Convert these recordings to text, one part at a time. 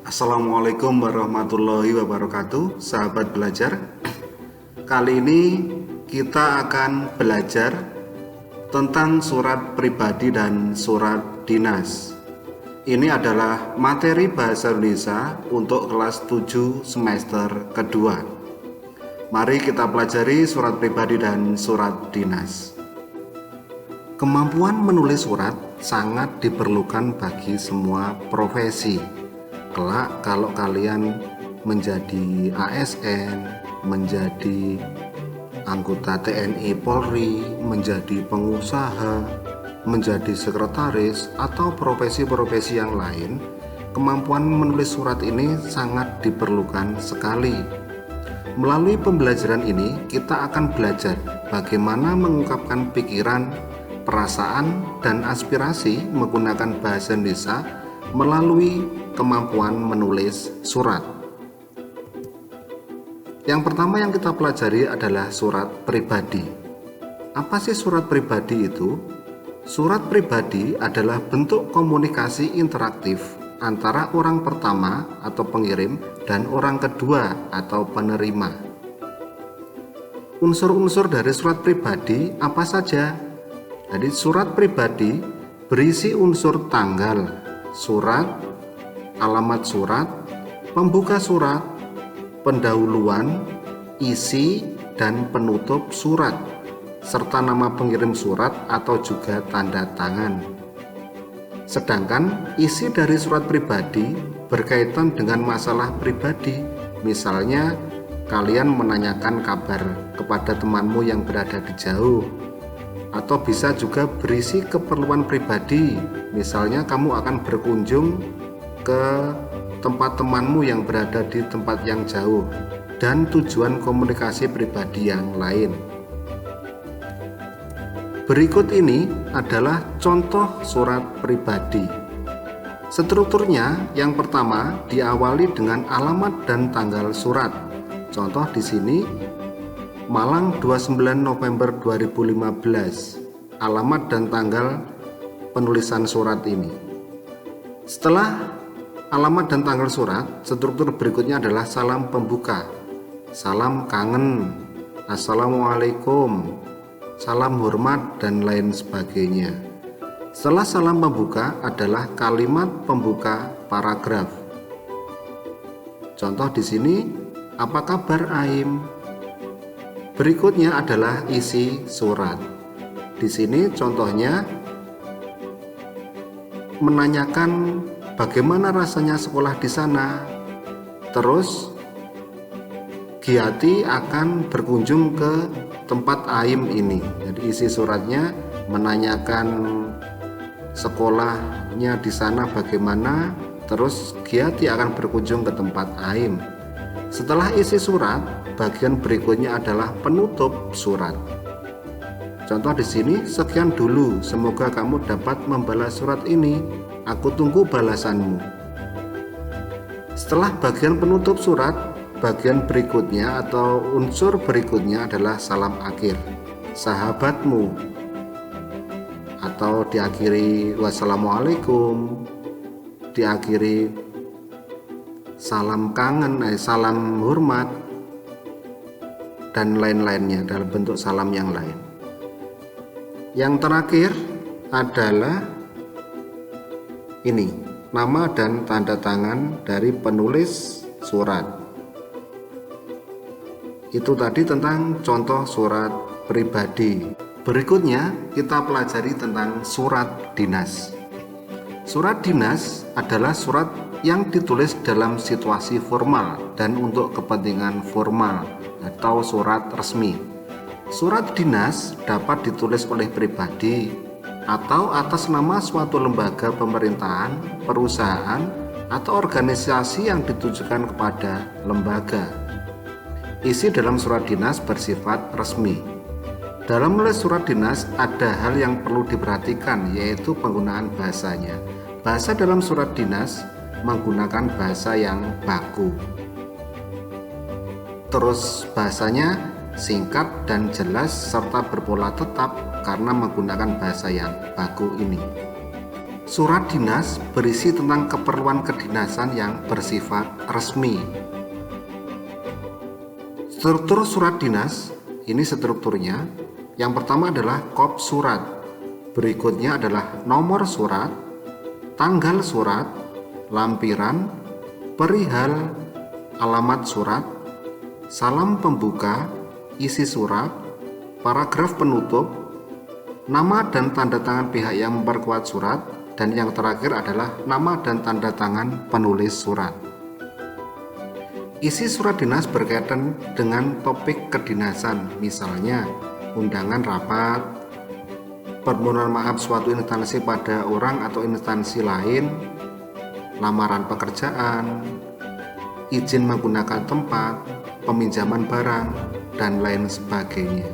Assalamualaikum warahmatullahi wabarakatuh, sahabat belajar. Kali ini kita akan belajar tentang surat pribadi dan surat dinas. Ini adalah materi bahasa Indonesia untuk kelas 7 semester kedua. Mari kita pelajari surat pribadi dan surat dinas. Kemampuan menulis surat sangat diperlukan bagi semua profesi. Kelak kalau kalian menjadi ASN, menjadi anggota TNI Polri, menjadi pengusaha, menjadi sekretaris, atau profesi-profesi yang lain, kemampuan menulis surat ini sangat diperlukan sekali. Melalui pembelajaran ini, kita akan belajar bagaimana mengungkapkan pikiran, perasaan, dan aspirasi menggunakan bahasa Indonesia melalui kemampuan menulis surat. Yang pertama yang kita pelajari adalah surat pribadi. Apa sih surat pribadi itu? Surat pribadi adalah bentuk komunikasi interaktif antara orang pertama atau pengirim dan orang kedua atau penerima. Unsur-unsur dari surat pribadi apa saja? Jadi surat pribadi berisi unsur tanggal surat, alamat surat, pembuka surat, pendahuluan, isi, dan penutup surat, serta nama pengirim surat atau juga tanda tangan. Sedangkan isi dari surat pribadi berkaitan dengan masalah pribadi. Misalnya kalian menanyakan kabar kepada temanmu yang berada di jauh, atau bisa juga berisi keperluan pribadi. Misalnya kamu akan berkunjung ke tempat temanmu yang berada di tempat yang jauh, dan tujuan komunikasi pribadi yang lain. Berikut ini adalah contoh surat pribadi. Strukturnya yang pertama diawali dengan alamat dan tanggal surat. Contoh di sini Malang 29 November 2015, alamat dan tanggal penulisan surat ini. Setelah alamat dan tanggal surat, struktur berikutnya adalah salam pembuka, salam kangen, assalamualaikum, salam hormat, dan lain sebagainya. Setelah salam pembuka adalah kalimat pembuka paragraf. Contoh di sini, apa kabar Aim? Berikutnya adalah isi surat. Di sini contohnya menanyakan bagaimana rasanya sekolah di sana. Terus Giati akan berkunjung ke tempat Aim ini. Jadi isi suratnya menanyakan sekolahnya di sana bagaimana. Terus Giati akan berkunjung ke tempat Aim. Setelah isi surat, bagian berikutnya adalah penutup surat. Contoh di sini, sekian dulu, semoga kamu dapat membalas surat ini. Aku tunggu balasanmu. Setelah bagian penutup surat, bagian berikutnya atau unsur berikutnya adalah salam akhir. Sahabatmu, atau diakhiri wassalamualaikum, diakhiri salam kangen, salam hormat, dan lain-lainnya dalam bentuk salam yang lain. Yang terakhir adalah ini, nama dan tanda tangan dari penulis surat. Itu tadi tentang contoh surat pribadi. Berikutnya kita pelajari tentang surat dinas. Surat dinas adalah surat yang ditulis dalam situasi formal dan untuk kepentingan formal atau surat resmi. Surat dinas dapat ditulis oleh pribadi atau atas nama suatu lembaga pemerintahan, perusahaan, atau organisasi yang ditujukan kepada lembaga. Isi dalam surat dinas bersifat resmi. Dalam menulis surat dinas ada hal yang perlu diperhatikan, yaitu penggunaan bahasanya. Bahasa dalam surat dinas menggunakan bahasa yang baku. Terus bahasanya singkat dan jelas serta berpola tetap karena menggunakan bahasa yang baku ini. Surat dinas berisi tentang keperluan kedinasan yang bersifat resmi. Struktur surat dinas ini strukturnya. Yang pertama adalah kop surat. Berikutnya adalah nomor surat, tanggal surat, lampiran, perihal, alamat surat, salam pembuka, isi surat, paragraf penutup, nama dan tanda tangan pihak yang memperkuat surat, dan yang terakhir adalah nama dan tanda tangan penulis surat. Isi surat dinas berkaitan dengan topik kedinasan, misalnya undangan rapat, permohonan maaf suatu instansi pada orang atau instansi lain, lamaran pekerjaan, izin menggunakan tempat, peminjaman barang, dan lain sebagainya.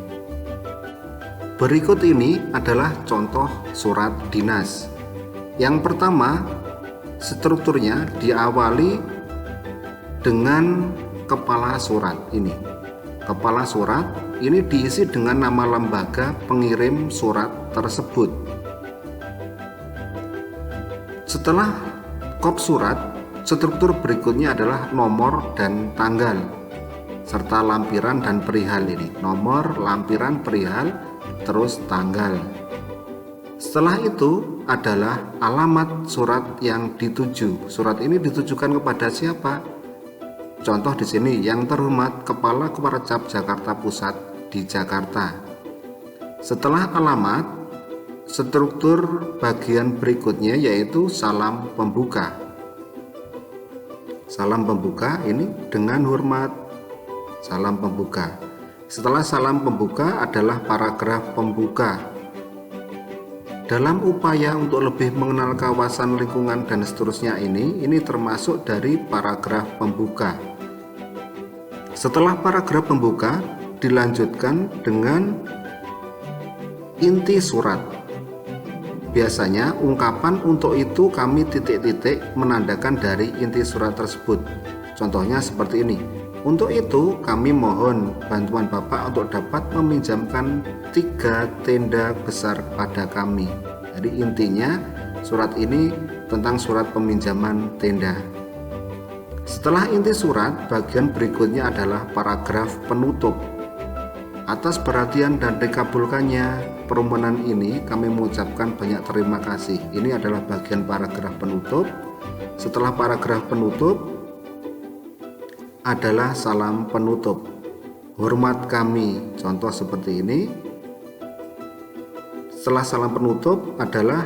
Berikut ini adalah contoh surat dinas. Yang pertama, strukturnya diawali dengan kepala surat ini. Kepala surat ini diisi dengan nama lembaga pengirim surat tersebut. Setelah kop surat, struktur berikutnya adalah nomor dan tanggal serta lampiran dan perihal ini. Nomor, lampiran, perihal, terus tanggal. Setelah itu adalah alamat surat yang dituju. Surat ini ditujukan kepada siapa? Contoh di sini, yang terhormat Kepala Kewarcap Jakarta Pusat di Jakarta. Setelah alamat, struktur bagian berikutnya yaitu salam pembuka. Salam pembuka ini dengan hormat, salam pembuka. Setelah salam pembuka adalah paragraf pembuka. Dalam upaya untuk lebih mengenal kawasan lingkungan dan seterusnya ini termasuk dari paragraf pembuka. Setelah paragraf pembuka dilanjutkan dengan inti surat. Biasanya ungkapan untuk itu kami titik-titik menandakan dari inti surat tersebut. Contohnya seperti ini. Untuk itu kami mohon bantuan Bapak untuk dapat meminjamkan 3 tenda besar pada kami. Jadi intinya surat ini tentang surat peminjaman tenda. Setelah inti surat, bagian berikutnya adalah paragraf penutup. Atas perhatian dan dikabulkannya permohonan ini, kami mengucapkan banyak terima kasih. Ini adalah bagian paragraf penutup. Setelah paragraf penutup adalah salam penutup. Hormat kami, contoh seperti ini. Setelah salam penutup adalah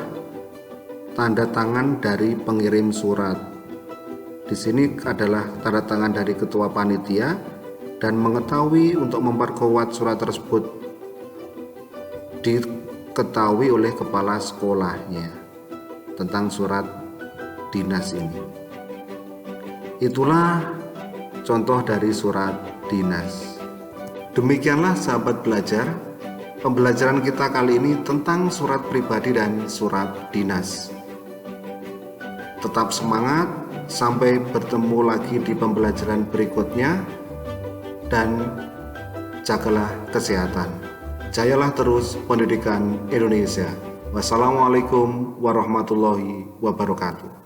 tanda tangan dari pengirim surat. Di sini adalah tanda tangan dari ketua panitia dan mengetahui untuk memperkuat surat tersebut diketahui oleh kepala sekolahnya tentang surat dinas ini. Itulah contoh dari surat dinas. Demikianlah sahabat belajar, pembelajaran kita kali ini tentang surat pribadi dan surat dinas. Tetap semangat, sampai bertemu lagi di pembelajaran berikutnya, dan jagalah kesehatan. Jayalah terus pendidikan Indonesia. Wassalamualaikum warahmatullahi wabarakatuh.